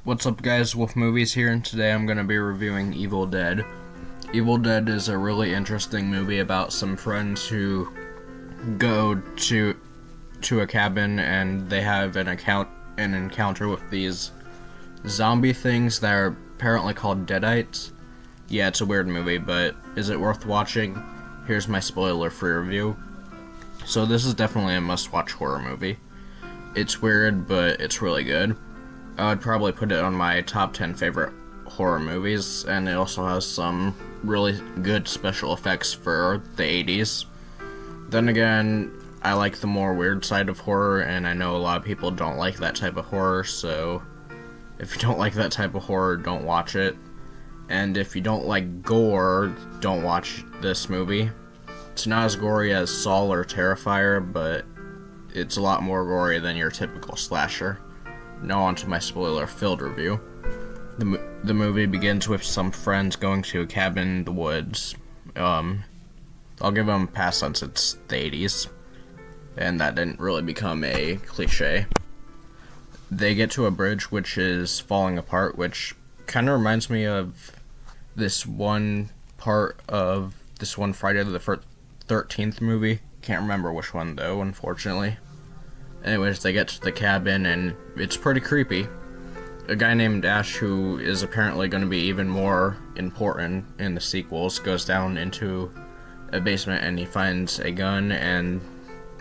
What's up guys, Wolf Movies here, and today I'm going to be reviewing Evil Dead. Evil Dead is a really interesting movie about some friends who go to a cabin and they have an encounter with these zombie things that are apparently called Deadites. Yeah, it's a weird movie, but is it worth watching? Here's my spoiler-free review. So this is definitely a must-watch horror movie. It's weird, but it's really good. I would probably put it on my top 10 favorite horror movies, and it also has some really good special effects for the 80s. Then again, I like the more weird side of horror, and I know a lot of people don't like that type of horror, so if you don't like that type of horror, don't watch it. And if you don't like gore, don't watch this movie. It's not as gory as Saw or Terrifier, but it's a lot more gory than your typical slasher. Now on to my spoiler-filled review. The movie begins with some friends going to a cabin in the woods. I'll give them a pass since it's the 80s, and that didn't really become a cliche. They get to a bridge which is falling apart, which kind of reminds me of this one part of this one Friday the 13th movie. Can't remember which one though, unfortunately. Anyways, they get to the cabin, and it's pretty creepy. A guy named Ash, who is apparently going to be even more important in the sequels, goes down into a basement and he finds a gun and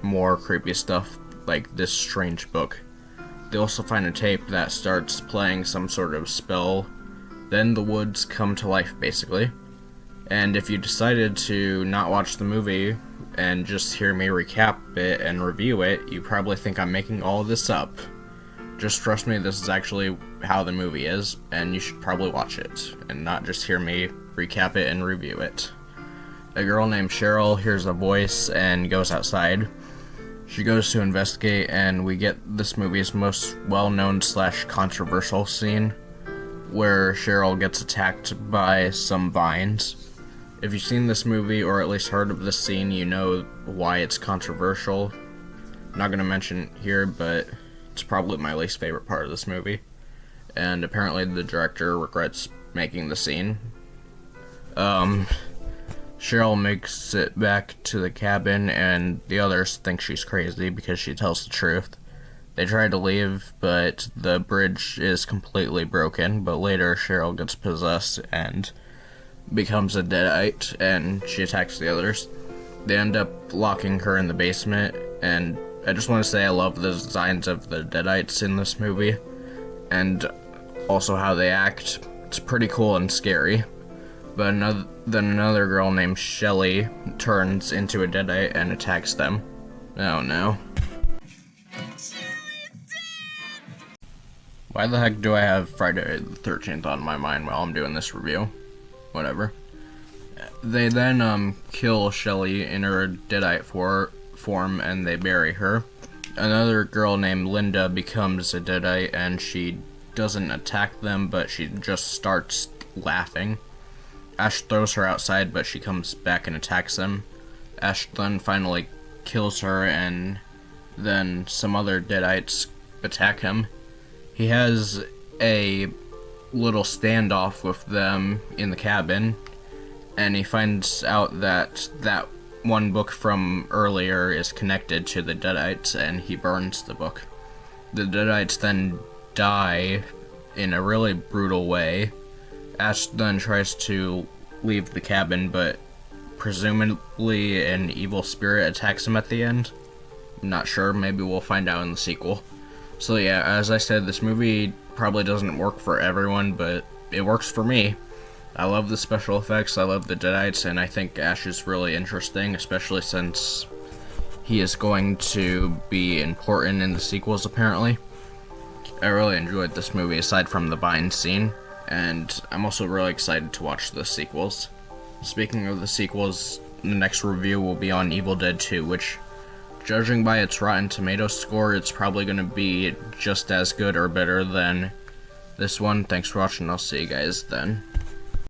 more creepy stuff, like this strange book. They also find a tape that starts playing some sort of spell. Then the woods come to life, basically. And if you decided to not watch the movie and just hear me recap it and review it, you probably think I'm making all of this up. Just trust me, this is actually how the movie is, and you should probably watch it, and not just hear me recap it and review it. A girl named Cheryl hears a voice and goes outside. She goes to investigate, and we get this movie's most well-known / controversial scene, where Cheryl gets attacked by some vines. If you've seen this movie, or at least heard of this scene, you know why it's controversial. I'm not going to mention it here, but it's probably my least favorite part of this movie. And apparently the director regrets making the scene. Cheryl makes it back to the cabin, and the others think she's crazy because she tells the truth. They try to leave, but the bridge is completely broken, but later Cheryl gets possessed and becomes a Deadite, and she attacks the others. They end up locking her in the basement, and I just want to say I love the designs of the Deadites in this movie, and also how they act. It's pretty cool and scary. But then another girl named Shelly turns into a Deadite and attacks them. Oh no. Why the heck do I have Friday the 13th on my mind while I'm doing this review? Whatever. They then kill Shelly in her Deadite form, and they bury her. Another girl named Linda becomes a Deadite, and she doesn't attack them, but she just starts laughing. Ash throws her outside, but she comes back and attacks them. Ash then finally kills her, and then some other Deadites attack him. He has a little standoff with them in the cabin, and he finds out that one book from earlier is connected to the Deadites, and he burns the book. The Deadites then die in a really brutal way. Ash then tries to leave the cabin, but presumably an evil spirit attacks him at the end. I'm not sure, maybe we'll find out in the sequel. So yeah, as I said, this movie probably doesn't work for everyone, but it works for me. I love the special effects, I love the Deadites, and I think Ash is really interesting, especially since he is going to be important in the sequels, apparently. I really enjoyed this movie, aside from the vine scene, and I'm also really excited to watch the sequels. Speaking of the sequels, the next review will be on Evil Dead 2, which, judging by its Rotten Tomatoes score, it's probably going to be just as good or better than this one. Thanks for watching, I'll see you guys then.